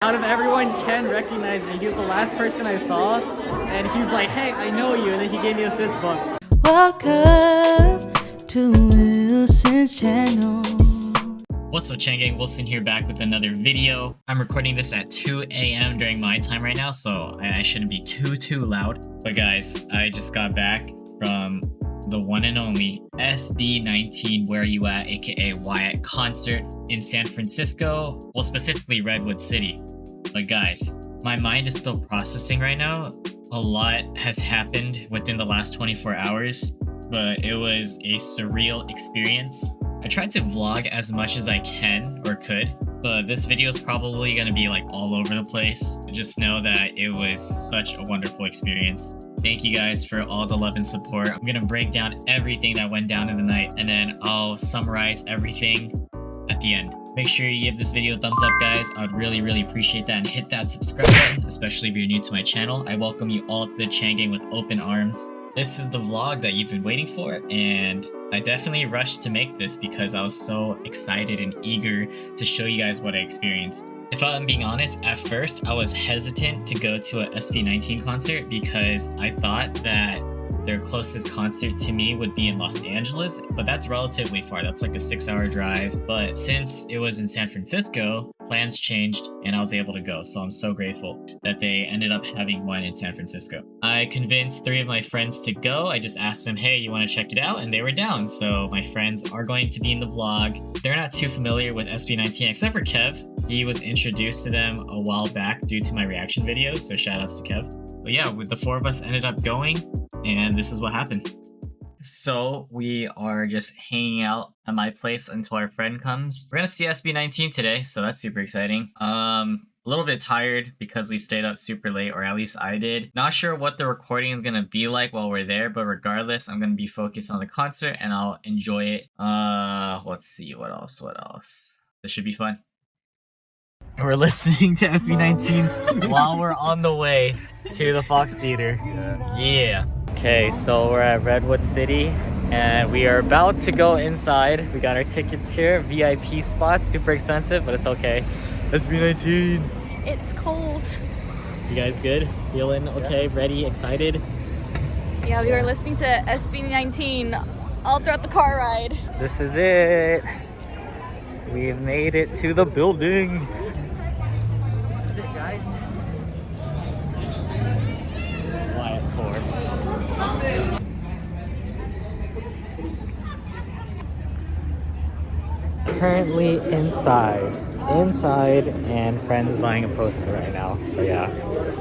Out of everyone, Ken recognized me. He was the last person I saw, and he's like, "Hey, I know you," and then he gave me a fist bump. Welcome to Wilson's channel. What's up, Chang Gang? Wilson here, back with another video. I'm recording this at 2 a.m. during my time right now, so I shouldn't be too loud. But guys, I just got back from the one and only SB19 Where You At, aka WYAT concert in San Francisco, well, specifically Redwood City. But guys, my mind is still processing right now. A lot has happened within the last 24 hours, but it was a surreal experience. I tried to vlog as much as I can or could, but this video is probably going to be like all over the place. Just know that it was such a wonderful experience. Thank you guys for all the love and support. I'm going to break down everything that went down in the night, and then I'll summarize everything at the end. Make sure you give this video a thumbs up, guys. I would really appreciate that, and hit that subscribe button, especially if you're new to my channel. I welcome you all to the Chang Gang with open arms. This is the vlog that you've been waiting for, and I definitely rushed to make this because I was so excited and eager to show you guys what I experienced. If I'm being honest, at first I was hesitant to go to a SB19 concert because I thought that their closest concert to me would be in Los Angeles, but that's relatively far. That's like a 6-hour drive. But since it was in San Francisco, plans changed and I was able to go. So I'm so grateful that they ended up having one in San Francisco. I convinced 3 of my friends to go. I just asked them, hey, you want to check it out? And they were down. So my friends are going to be in the vlog. They're not too familiar with SB19 except for Kev. He was introduced to them a while back due to my reaction videos. So shout outs to Kev. But yeah, the 4 of us ended up going, and this is what happened. So we are just hanging out at my place until our friend comes. We're gonna see SB19 today, so that's super exciting. A little bit tired because we stayed up super late, or at least I did. Not sure what the recording is gonna be like while we're there, but regardless, I'm gonna be focused on the concert and I'll enjoy it. Let's see, what else? This should be fun. We're listening to SB19 while we're on the way to the Fox Theater. Yeah. Okay, so we're at Redwood City and we are about to go inside. We got our tickets here, VIP spots, super expensive, but it's okay. SB19. It's cold. You guys good? Feeling okay? Ready? Excited? Yeah, we were listening to SB19 all throughout the car ride. This is it. We've made it to the building. This is it, guys. WYATtour. Currently inside, and friends buying a poster right now. So yeah,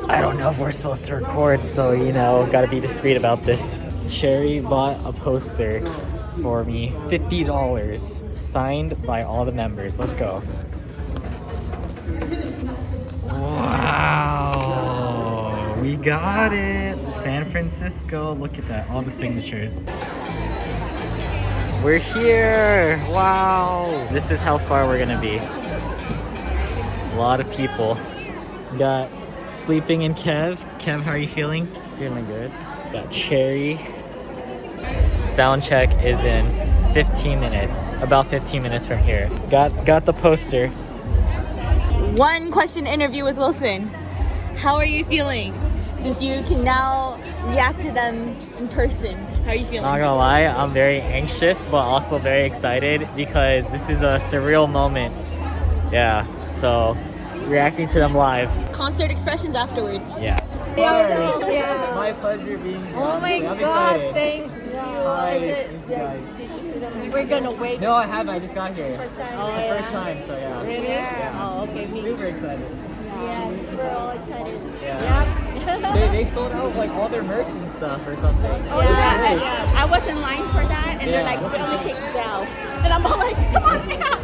I don't know if we're supposed to record, so you know, gotta be discreet about this. Cherry bought a poster for me, $50, signed by all the members. Let's go. Wow, we got it. San Francisco, look at that, all the signatures. We're here. Wow, this is how far we're gonna be. A lot of people. Got Sleeping in Kev. Kev, how are you feeling? Feeling good. Got Cherry. Sound check is in 15 minutes, about 15 minutes from here. Got the poster. One question interview with Wilson. How are you feeling? Since you can now react to them in person, how are you feeling? Not gonna lie, I'm very anxious, but also very excited because this is a surreal moment. Yeah, so reacting to them live. Concert expressions afterwards. Yeah. Yeah. My pleasure being here. Oh my I'm god, excited. thank you. Hi, Is it- thank you guys. We're gonna wait. No, I haven't. I just got here. First time. It's the first time, so yeah. Really? Yeah. Oh, okay. Me. Super excited. Yes, we're all excited. Yeah. Yep. They sold out like all their merch and stuff or something. Oh, yeah. I was in line for that, and they're Yeah. like, we only take sell. And I'm all like, come on now.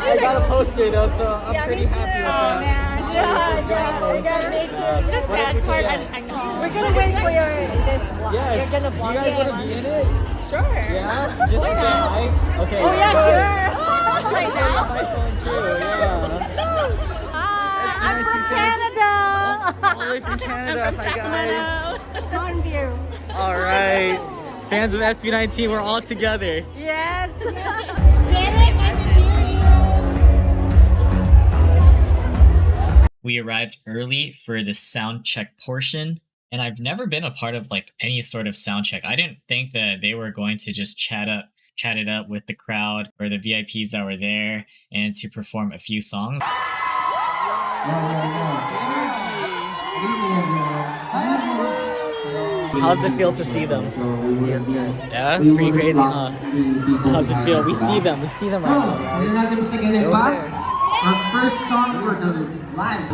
I got a poster though, so I'm pretty me too. happy with Oh, that. man. Yeah. We gotta make it. The sad part, I know. We're gonna wait for your this vlog. Yes. You're gonna Do vlog you guys want to be in it? Sure. Yeah? Just to say hi? Okay. Oh, yeah, good. sure. Like On my phone too, yeah. I'm from Canada. All the way from Canada. Hi guys. Longview. All right. Fans of SB19, we're all together. Yes. Derek, I can hear you. We arrived early for the sound check portion, and I've never been a part of like any sort of sound check. I didn't think that they were going to just chat it up with the crowd or the VIPs that were there and to perform a few songs. How does it feel to see them? Feels good. Yeah, it's pretty crazy, huh? How does it feel? We see them right now, guys. They're over there. Our first song for the live.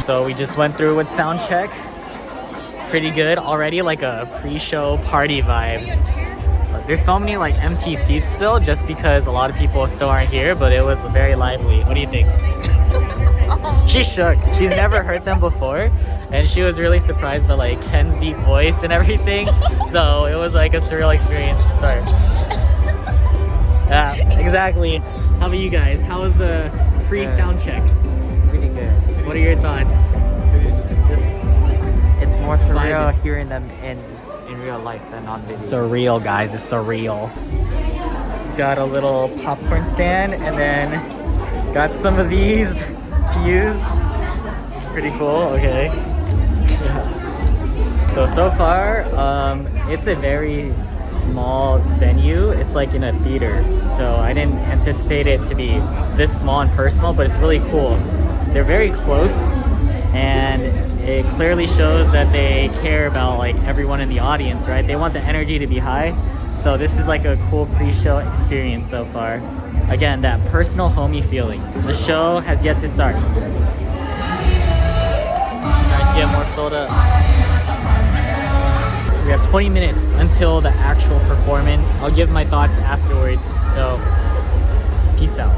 So we just went through with sound check. Pretty good already, like a pre-show party vibes. But there's so many like empty seats still, just because a lot of people still aren't here, but it was very lively. What do you think? She shook. She's never heard them before, and she was really surprised by like Ken's deep voice and everything. So it was like a surreal experience to start. Yeah, exactly. How about you guys? How was the pre-sound check? Pretty good. What are your thoughts? Just, it's more surreal hearing them in real life than on video. Surreal, guys. It's surreal. Got a little popcorn stand, and then got some of these to use. Pretty cool. Okay. Yeah. So far, it's a very small venue. It's like in a theater. So I didn't anticipate it to be this small and personal, but it's really cool. They're very close, and it clearly shows that they care about like everyone in the audience, right? They want the energy to be high. So this is like a cool pre-show experience so far. Again, that personal homey feeling. The show has yet to start. Trying to get more filled up. We have 20 minutes until the actual performance. I'll give my thoughts afterwards. So, peace out.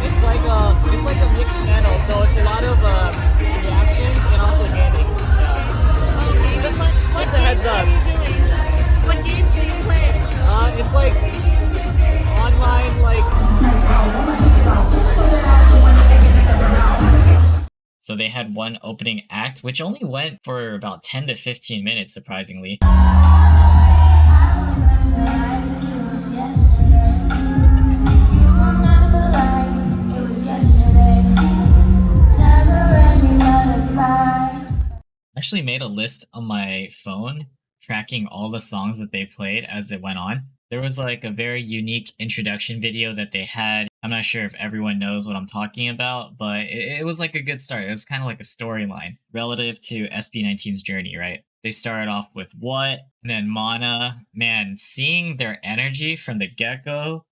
It's like a mixed channel, so it's a lot of reactions and also gaming. Yeah. Just a heads up. What games do you play? It's like online, like. So they had one opening act, which only went for about 10 to 15 minutes, surprisingly. Actually made a list on my phone tracking all the songs that they played as it went on. There was like a very unique introduction video that they had. I'm not sure if everyone knows what I'm talking about, but it was like a good start. It was kind of like a storyline relative to SB19's journey, right? They started off with What, and then Mana. Man, seeing their energy from the get-go,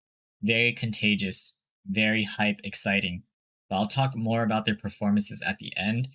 very contagious, very hype, exciting. But I'll talk more about their performances at the end.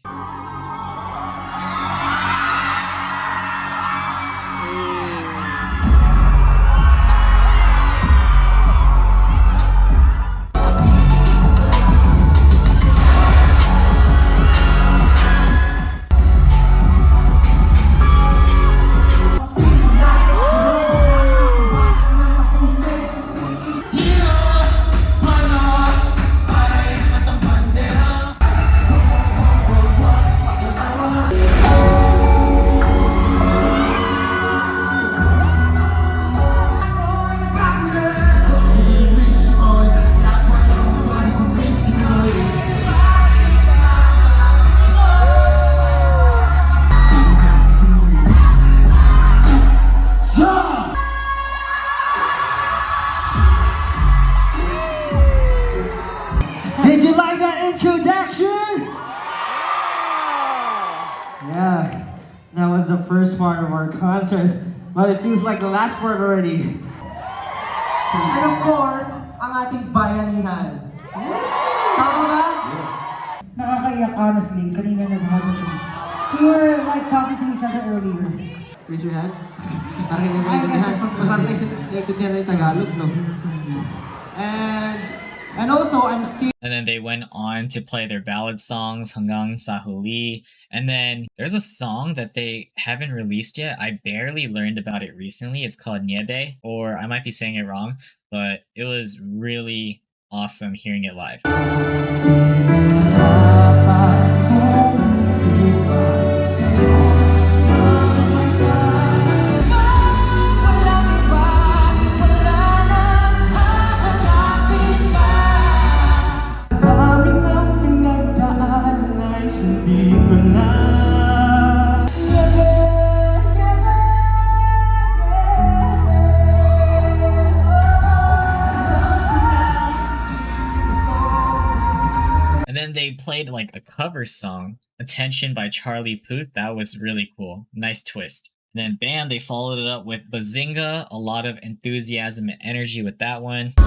the first part of our concert, but it feels like the last part already. And of course, ang ating bayanihan. Tama ba? Nakakaiyak, honestly. Kanina nag-hug kami. We were like talking to each other earlier. Raise your hand. Parang nagkaintindihan. Mas parang nagkaintindihan na yung Tagalog, no? And also, I'm seeing. And then they went on to play their ballad songs, Hanggang sa Huli. And then there's a song that they haven't released yet. I barely learned about it recently. It's called Nyebe, or I might be saying it wrong, but it was really awesome hearing it live. And then they played like a cover song, Attention by Charlie Puth. That was really cool. Nice twist. And then bam, they followed it up with Bazinga. A lot of enthusiasm and energy with that one. I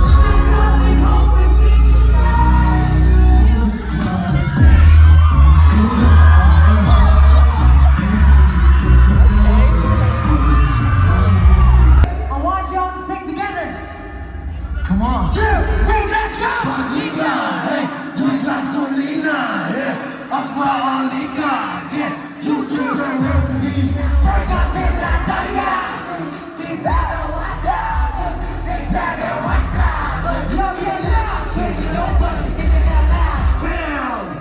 want y'all to sing together. Come on. 2, 3, let's go. Bazinga, hey, do gasolina, hey, apa alika, yeah, you choose the recipe. Forgotten la taya, be better watch out. They said it one time, but love your love, can you know what's in the background?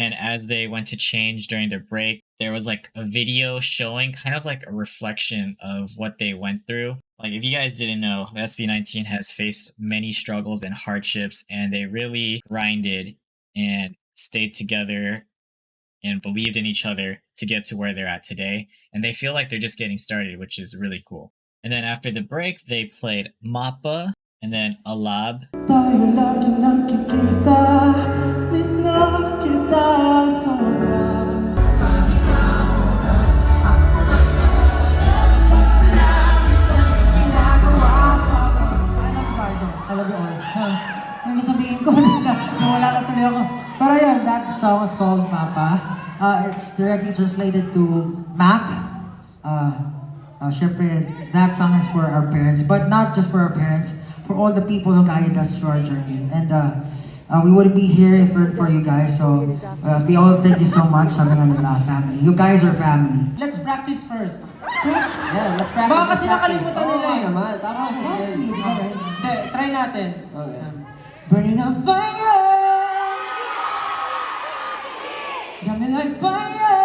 And as they went to change during their break, there was like a video showing kind of like a reflection of what they went through. Like if you guys didn't know, SB19 has faced many struggles and hardships, and they really grinded and stayed together and believed in each other to get to where they're at today. And they feel like they're just getting started, which is really cool. And then after the break, they played MAPA and then Alab. Tayo lagi nakikita, miss na kita sobra. I love you all. Nang sabihin ko na nawala na tuloy ako. Pero yun, that song is called MAPA. It's directly translated to Mac. Syempre, that song is for our parents, but not just for our parents, for all the people who guided us through our journey. And we wouldn't be here if it weren't for you guys. So we all thank you so much, Hanggang family. You guys are family. Let's practice first. Yeah, let's practice. Baka kasi nakalimutan nila eh. Naman, tama kasi sila. Hindi, try natin. Okay. Burning on fire. Got me like fire.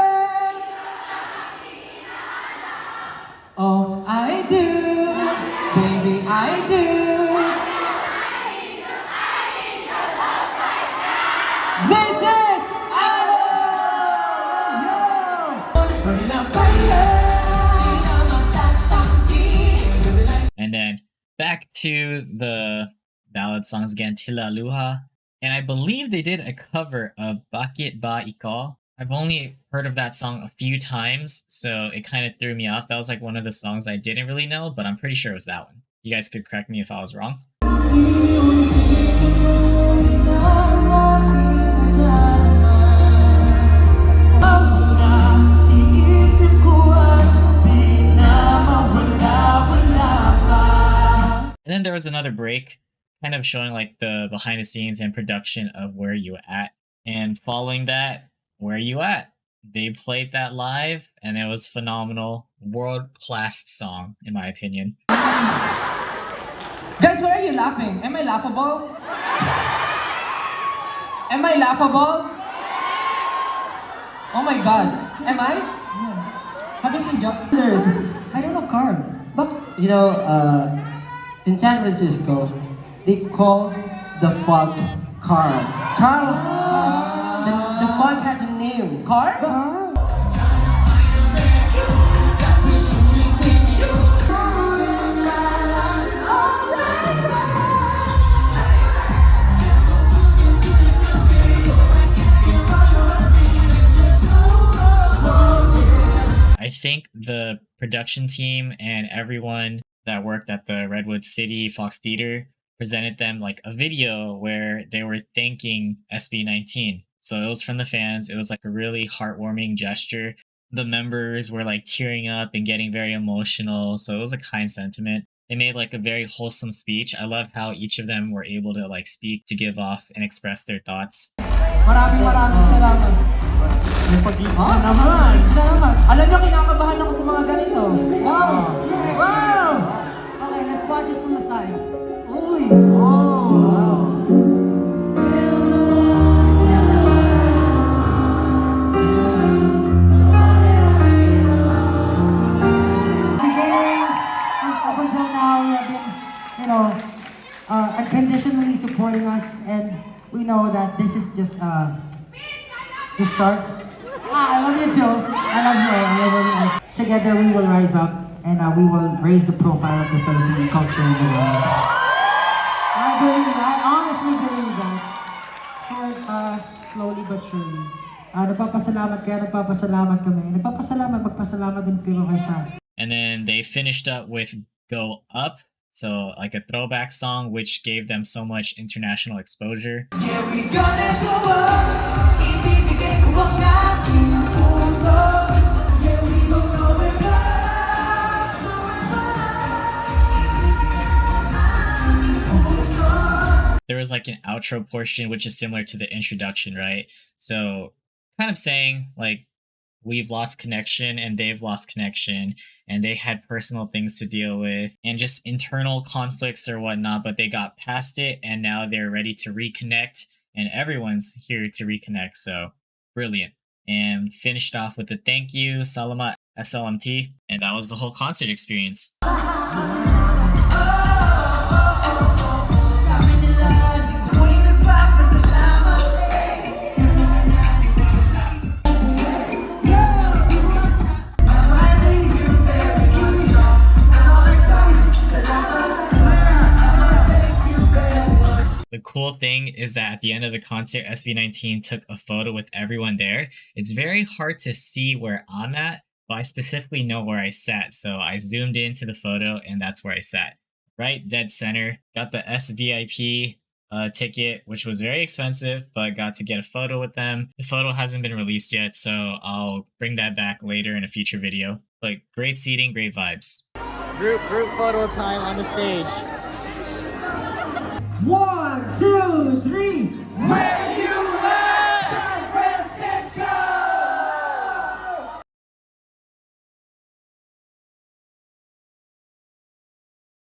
Oh, I do. Baby, I do. This is And then back to the ballad songs again, Tila Luha. And I believe they did a cover of Bakit ba Ikaw. I've only heard of that song a few times, so it kind of threw me off. That was like one of the songs I didn't really know, but I'm pretty sure it was that one. You guys could correct me if I was wrong. And then there was another break, kind of showing like the behind the scenes and production of Where You At. And following that, Where You At? They played that live, and it was phenomenal. World-class song, in my opinion. Guys, why are you laughing? Am I laughable? Am I laughable? Oh my god. Am I? Have you seen Jock? I don't know Carl. But, you know, in San Francisco, they call the fog Carl. Carl! The fog has a name. Carl? production team and everyone that worked at the Redwood City Fox Theater presented them like a video where they were thanking SB19. So it was from the fans. It was like a really heartwarming gesture. The members were like tearing up and getting very emotional. So it was a kind sentiment. They made like a very wholesome speech. I love how each of them were able to like speak to give off and express their thoughts. Maraming salamat. Naman. Sila naman. Alam nyo, kinakabahan ako sa mga ganito. Wow! Yes. Wow! Okay, let's watch it from the side. Uy! Oh! Beginning, up until now, you have been, unconditionally supporting us, and we know that this is just the start. I love you too. I love you. I love you guys. Together we will rise up, and we will raise the profile of the Philippine culture in the world. I honestly believe that. Slowly but surely. Nagpapasalamat kami. Magpasalamat din kayo kay Sam. And then they finished up with Go Up. So like a throwback song, which gave them so much international exposure. Yeah, we gonna go up. Ibibigay ko ang aking puso. Yeah, we gon' go it up. There was like an outro portion, which is similar to the introduction, right? So kind of saying like, we've lost connection and they've lost connection and they had personal things to deal with and just internal conflicts or whatnot, but they got past it and now they're ready to reconnect and everyone's here to reconnect. So brilliant. And finished off with a thank you, Salamat SLMT. And that was the whole concert experience. The cool thing is that at the end of the concert, SB19 took a photo with everyone there. It's very hard to see where I'm at, but I specifically know where I sat. So I zoomed into the photo and that's where I sat. Right dead center. Got the SVIP ticket, which was very expensive, but got to get a photo with them. The photo hasn't been released yet, so I'll bring that back later in a future video. But great seating, great vibes. Group photo time on the stage. 1, 2, 3. Where you at? San Francisco!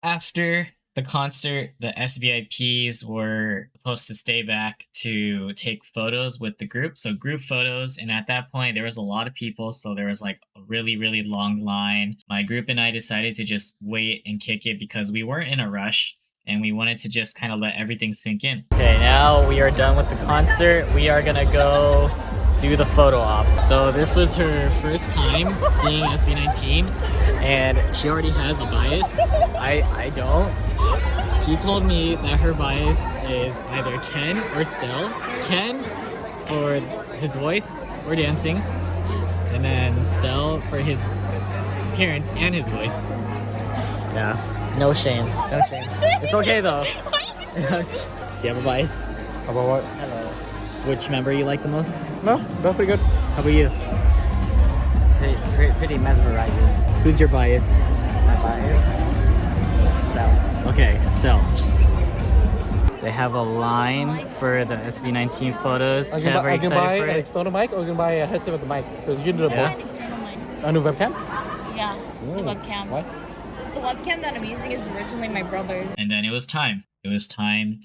After the concert, the SVIPs were supposed to stay back to take photos with the group. So group photos. And at that point, there was a lot of people. So there was like a really, really long line. My group and I decided to just wait and kick it because we weren't in a rush. And we wanted to just kind of let everything sink in. Okay, now we are done with the concert. We are gonna go do the photo op. So this was her first time seeing SB19 and she already has a bias. I don't. She told me that her bias is either Ken or Stell. Ken for his voice or dancing, and then Stell for his appearance and his voice. Yeah. No shame. No shame. It's okay though. Do you have a bias? About what? Hello. Which member you like the most? No, that's pretty good. How about you? Pretty mesmerizing. Who's your bias? My bias? Stell. Okay, Estelle. They have a line for the SB19 photos. I Kev, are you can buy excited for an it? external mic or you can buy a headset with the mic. Because you can do the Yeah. both. External mic. A new webcam? Yeah, the Ooh. webcam. Why? Since the webcam that I'm using is originally my brother's. And then it was time. It was time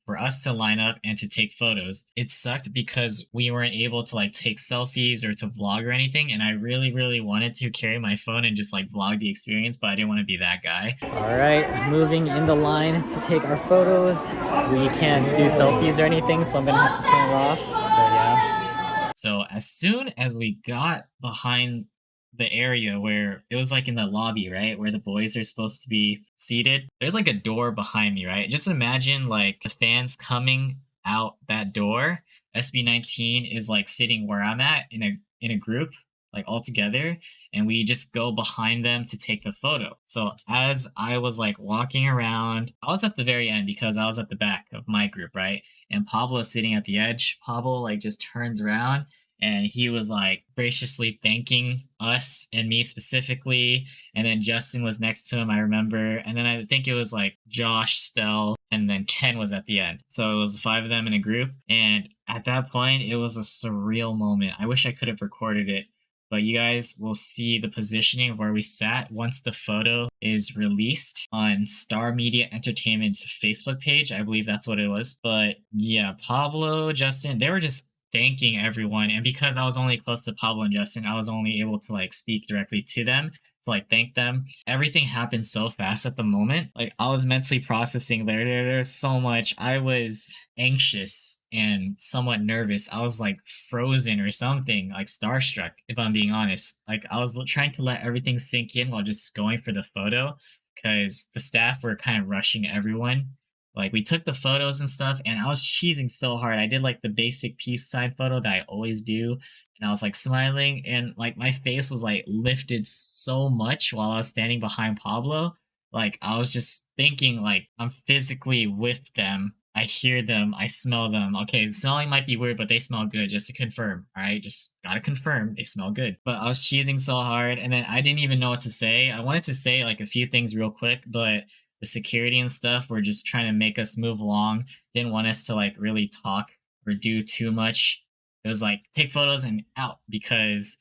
for us to line up and to take photos. It sucked because we weren't able to like take selfies or to vlog or anything. And I really, really wanted to carry my phone and just like vlog the experience, but I didn't want to be that guy. All right, moving in the line to take our photos. We can't do selfies or anything, so I'm gonna have to turn it off. So yeah. So as soon as we got behind the area where it was like in the lobby, right? Where the boys are supposed to be seated. There's like a door behind me, right? Just imagine like the fans coming out that door. SB19 is like sitting where I'm at in a group like all together, and we just go behind them to take the photo. So as I was like walking around, I was at the very end because I was at the back of my group, right? And Pablo's sitting at the edge. Pablo like just turns around and he was like graciously thanking us and me specifically. And then Justin was next to him, I remember. And then I think it was like Josh, Stell, and then Ken was at the end. So it was 5 of them in a group. And at that point, it was a surreal moment. I wish I could have recorded it, but you guys will see the positioning of where we sat once the photo is released on Star Media Entertainment's Facebook page. I believe that's what it was. But yeah, Pablo, Justin, they were just thanking everyone. And because I was only close to Pablo and Justin, I was only able to like speak directly to them, to like thank them. Everything happened so fast at the moment. Like I was mentally processing there's so much. I was anxious and somewhat nervous. I was like frozen or something, like starstruck, if I'm being honest. Like I was trying to let everything sink in while just going for the photo because the staff were kind of rushing everyone. Like we took the photos and stuff and I was cheesing so hard. I did like the basic peace sign photo that I always do. And I was like smiling and like my face was like lifted so much while I was standing behind Pablo. Like I was just thinking like I'm physically with them. I hear them. I smell them. Okay, smelling might be weird, but they smell good, just to confirm. All right, just gotta confirm they smell good. But I was cheesing so hard and then I didn't even know what to say. I wanted to say like a few things real quick, but the security and stuff were just trying to make us move along. Didn't want us to like really talk or do too much. It was like take photos and out because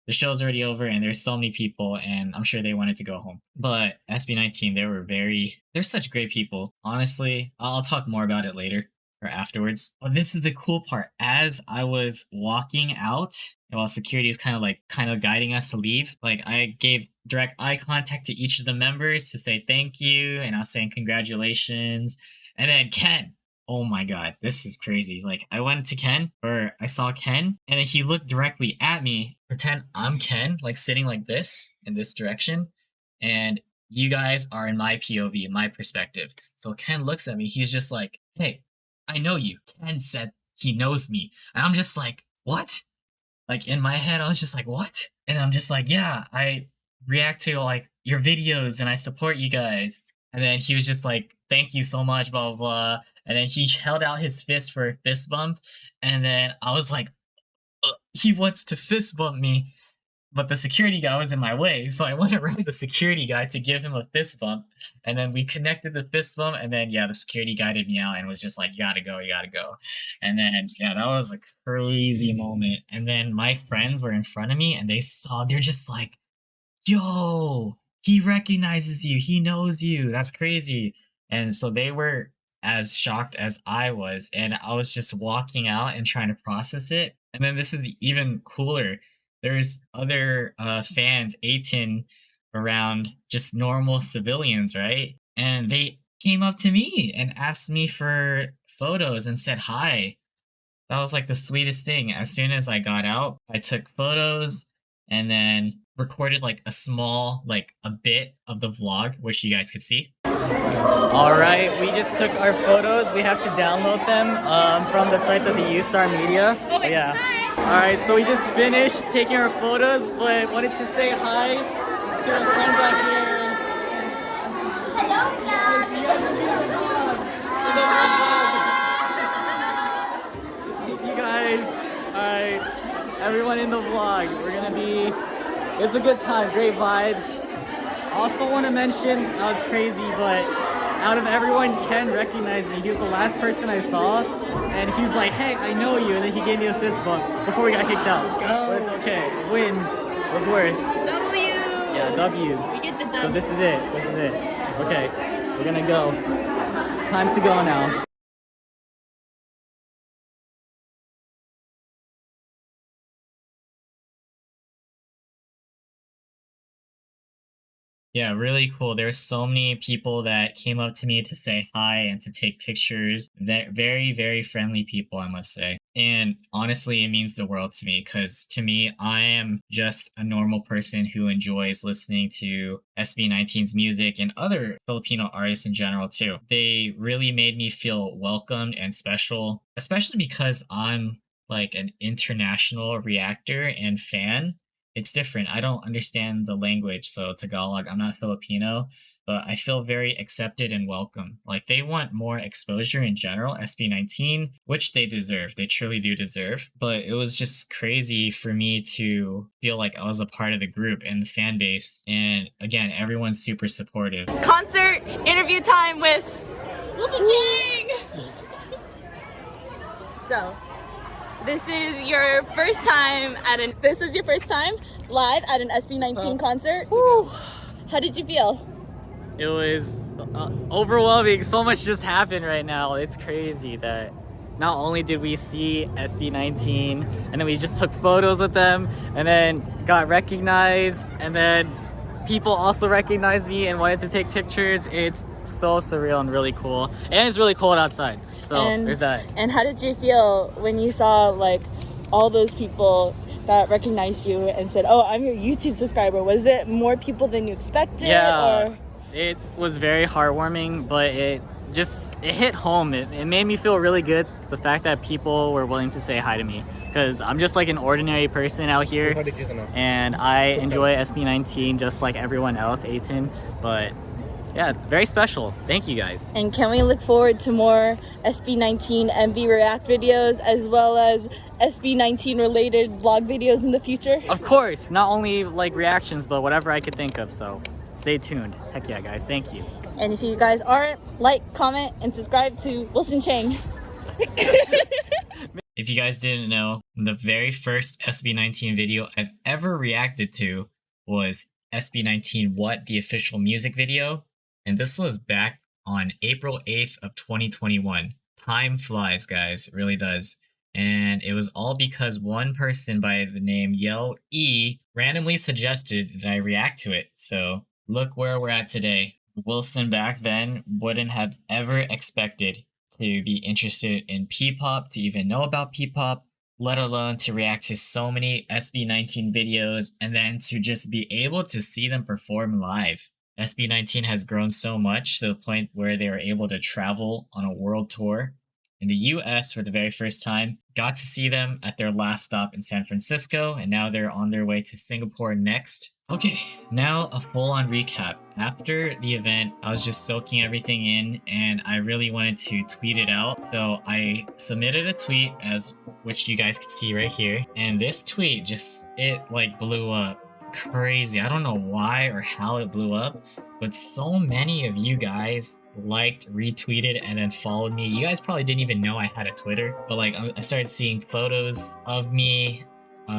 the show's already over and there's so many people and I'm sure they wanted to go home. But SB19, they're such great people. Honestly, I'll talk more about it later or afterwards. But this is the cool part. As I was walking out, while security is kind of guiding us to leave, like I gave direct eye contact to each of the members to say thank you, and I was saying congratulations. And then Ken, oh my god, this is crazy. Like I went to Ken, or I saw Ken, and then he looked directly at me. Pretend I'm Ken, like sitting like this in this direction, and you guys are in my POV, my perspective. So Ken looks at me, he's just like, hey, I know you. Ken said he knows me. And I'm just like, what? Like in my head, I was just like, what? And I'm just like, yeah, I react to like your videos and I support you guys. And then he was just like, thank you so much, blah, blah, blah. And then he held out his fist for a fist bump. And then I was like, he wants to fist bump me. But the security guy was in my way. So I went around the security guy to give him a fist bump. And then we connected the fist bump. And then, yeah, the security guided me out and was just like, you gotta go, you gotta go. And then, yeah, that was a crazy moment. And then my friends were in front of me and they're just like, yo, he recognizes you. He knows you. That's crazy. And so they were as shocked as I was. And I was just walking out and trying to process it. And then this is even cooler. There's other fans, 18 around, just normal civilians, right? And they came up to me and asked me for photos and said hi. That was like the sweetest thing. As soon as I got out, I took photos and then recorded like a small, like a bit of the vlog, which you guys could see. All right, we just took our photos. We have to download them from the site of the U-Star Media. Yeah. All right, so we just finished taking our photos, but wanted to say hi to our friends out here. Hello, vlog. You guys, all right, everyone in the vlog, it's a good time, great vibes. Also want to mention, that was crazy, but out of everyone, Ken recognized me. He was the last person I saw, and he's like, hey, I know you, and then he gave me a fist bump before we got kicked out. Let's go. But it's okay, the win was worth. W! Yeah, W's. We get the W. So this is it, Okay, we're gonna go. Time to go now. Yeah, really cool. There's so many people that came up to me to say hi and to take pictures. Very, very friendly people, I must say. And honestly, it means the world to me because to me, I am just a normal person who enjoys listening to SB19's music and other Filipino artists in general too. They really made me feel welcomed and special, especially because I'm like an international reactor and fan. it's different. I don't understand the language, so Tagalog, I'm not Filipino, but I feel very accepted and welcome. Like, they want more exposure in general, SB19, which they deserve. They truly do deserve. But it was just crazy for me to feel like I was a part of the group and the fan base. And again, everyone's super supportive. Concert interview time with Chang. So, this is your first time live at an SB19 concert. Woo. How did you feel? It was overwhelming. So much just happened right now. It's crazy that not only did we see SB19 and then we just took photos with them and then got recognized, and then people also recognized me and wanted to take pictures. It's so surreal and really cool. And it's really cold outside. So there's that. And how did you feel when you saw like all those people that recognized you and said, "Oh, I'm your YouTube subscriber"? Was it more people than you expected? Yeah. Or? It was very heartwarming, but it hit home. It made me feel really good, the fact that people were willing to say hi to me, because I'm just like an ordinary person out here and I enjoy SB19 just like everyone else, 18, but yeah, it's very special. Thank you guys. And can we look forward to more SB19 MV React videos as well as SB19 related vlog videos in the future? Of course, not only like reactions, but whatever I could think of, so stay tuned. Heck yeah, guys. Thank you. And if you guys aren't, like, comment, and subscribe to Wilson Chang. If you guys didn't know, the very first SB19 video I've ever reacted to was SB19 What, the official music video. And this was back on April 8th of 2021. Time flies, guys. It really does. And it was all because one person by the name Yell E randomly suggested that I react to it. So look where we're at today. Wilson back then wouldn't have ever expected to be interested in P-pop, to even know about P-pop, let alone to react to so many SB19 videos and then to just be able to see them perform live. SB19 has grown so much to the point where they were able to travel on a world tour in the US for the very first time. Got to see them at their last stop in San Francisco, and now they're on their way to Singapore next. Okay, now a full-on recap. After the event, I was just soaking everything in and I really wanted to tweet it out. So I submitted a tweet, as which you guys can see right here. And this tweet it like blew up crazy. I don't know why or how it blew up, but so many of you guys liked, retweeted, and then followed me. You guys probably didn't even know I had a Twitter, but like I started seeing photos of me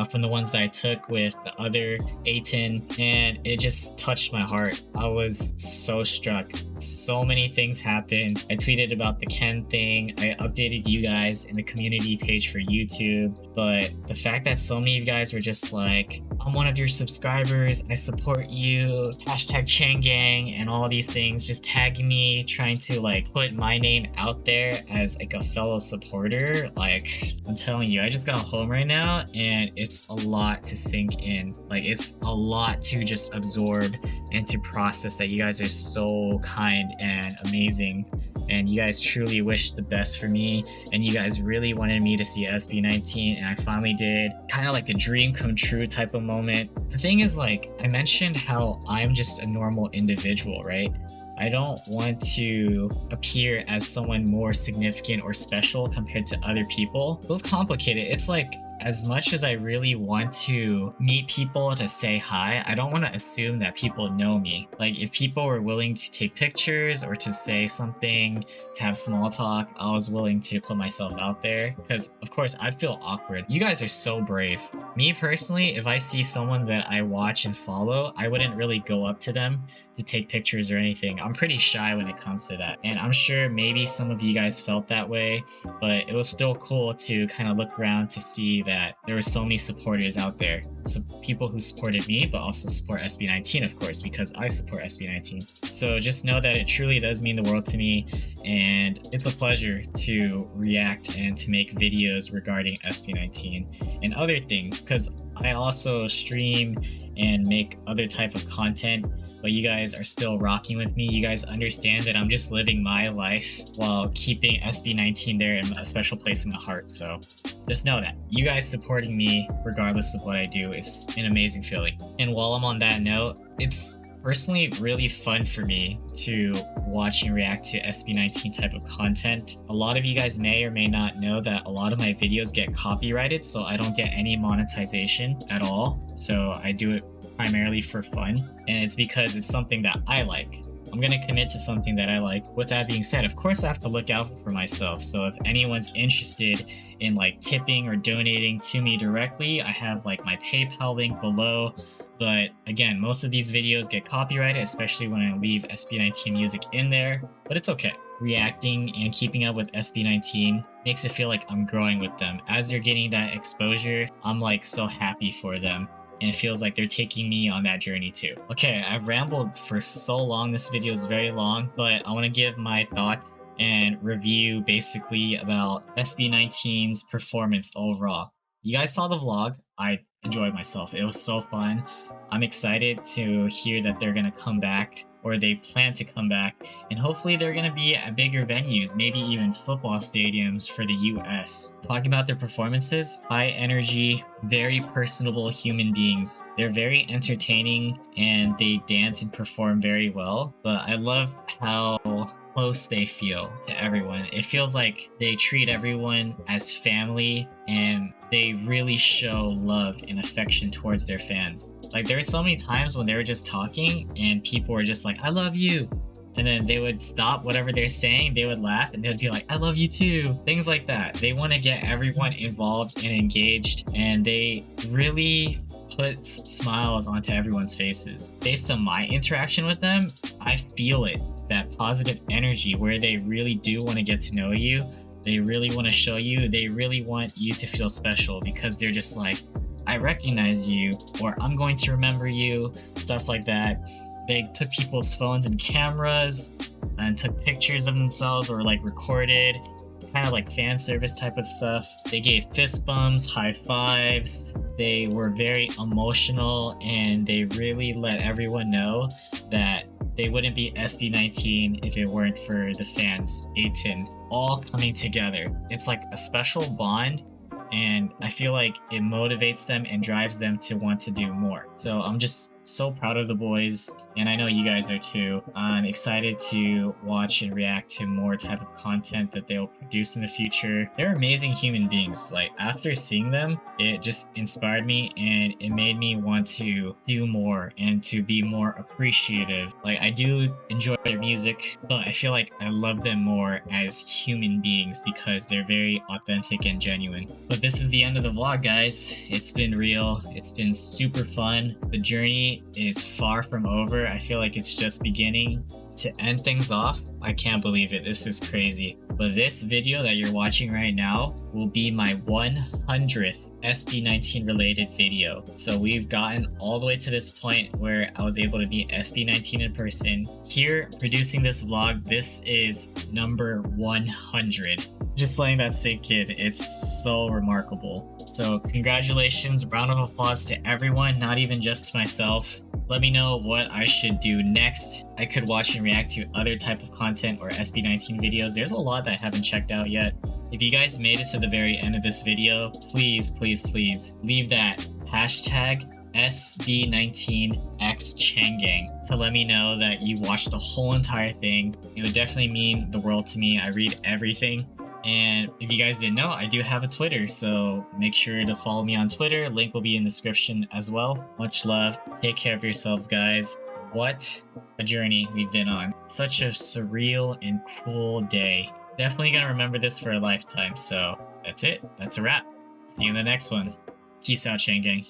from the ones that I took with the other A10, and it just touched my heart. I was so struck. So many things happened. I tweeted about the Ken thing. I updated you guys in the community page for YouTube, but the fact that so many of you guys were just like, "I'm one of your subscribers, I support you, hashtag Hanggang," and all these things, just tagging me, trying to like put my name out there as like a fellow supporter. Like, I'm telling you, I just got home right now and it's a lot to sink in. Like, it's a lot to just absorb and to process that you guys are so kind and amazing, and you guys truly wish the best for me, and you guys really wanted me to see SB19, and I finally did. Kind of like a dream come true type of moment. The thing is, like, I mentioned how I'm just a normal individual, right? I don't want to appear as someone more significant or special compared to other people. It was complicated. It's like, as much as I really want to meet people to say hi, I don't want to assume that people know me. Like, if people were willing to take pictures or to say something, to have small talk, I was willing to put myself out there, because of course I'd feel awkward. You guys are so brave. Me personally, if I see someone that I watch and follow, I wouldn't really go up to them to take pictures or anything. I'm pretty shy when it comes to that. And I'm sure maybe some of you guys felt that way, but it was still cool to kind of look around to see that there were so many supporters out there. So people who supported me, but also support SB19, of course, because I support SB19. So just know that it truly does mean the world to me, and it's a pleasure to react and to make videos regarding SB19 and other things, because I also stream and make other type of content, but you guys are still rocking with me. You guys understand that I'm just living my life while keeping SB19 there in a special place in my heart. So just know that you guys supporting me regardless of what I do is an amazing feeling. And while I'm on that note, it's personally really fun for me to watch and react to SB19 type of content. A lot of you guys may or may not know that a lot of my videos get copyrighted, so I don't get any monetization at all. So I do it primarily for fun, and it's because it's something that I like. I'm gonna commit to something that I like. With that being said, of course I have to look out for myself. So if anyone's interested in like tipping or donating to me directly, I have like my PayPal link below. But again, most of these videos get copyrighted, especially when I leave SB19 music in there, but it's okay. Reacting and keeping up with SB19 makes it feel like I'm growing with them. As they're getting that exposure, I'm like so happy for them. And it feels like they're taking me on that journey too. Okay, I've rambled for so long. This video is very long, but I want to give my thoughts and review basically about SB19's performance overall. You guys saw the vlog. I enjoyed myself. It was so fun. I'm excited to hear that they're gonna come back, or they plan to come back, and hopefully they're gonna be at bigger venues, maybe even football stadiums for the US. Talking about their performances, high energy, very personable human beings. They're very entertaining and they dance and perform very well, but I love how close they feel to everyone. It feels like they treat everyone as family, and they really show love and affection towards their fans. Like, there were so many times when they were just talking and people were just like, I love you. And then they would stop whatever they're saying, they would laugh, and they would be like, I love you too. Things like that. They want to get everyone involved and engaged, and they really put smiles onto everyone's faces. Based on my interaction with them, I feel it. That positive energy where they really do want to get to know you. They really want to show you. They really want you to feel special, because they're just like, I recognize you, or I'm going to remember you, stuff like that. They took people's phones and cameras and took pictures of themselves, or like recorded, kind of like fan service type of stuff. They gave fist bumps, high fives. They were very emotional, and they really let everyone know that they wouldn't be SB19 if it weren't for the fans, 18, all coming together. It's like a special bond, and I feel like it motivates them and drives them to want to do more. So I'm just so proud of the boys, and I know you guys are too. I'm excited to watch and react to more type of content that they'll produce in the future. They're amazing human beings. Like, after seeing them, it just inspired me, and it made me want to do more and to be more appreciative. Like, I do enjoy their music, but I feel like I love them more as human beings because they're very authentic and genuine. But this is the end of the vlog, guys. It's been real. It's been super fun. The journey is far from over. I feel like it's just beginning. To end things off, I can't believe it. This is crazy. But this video that you're watching right now will be my 100th SB19 related video. So we've gotten all the way to this point where I was able to meet SB19 in person. Here, producing this vlog, this is number 100. Just letting that sink in. It's so remarkable. So congratulations, round of applause to everyone, not even just to myself. Let me know what I should do next. I could watch and react to other type of content or SB19 videos. There's a lot that I haven't checked out yet. If you guys made it to the very end of this video, please, please, please leave that hashtag SB19XChanggang to let me know that you watched the whole entire thing. It would definitely mean the world to me. I read everything. And if you guys didn't know, I do have a Twitter, so make sure to follow me on Twitter. Link will be in the description as well. Much love. Take care of yourselves, guys. What a journey we've been on. Such a surreal and cool day. Definitely gonna remember this for a lifetime. So that's it. That's a wrap. See you in the next one. Peace out, Chang Gang.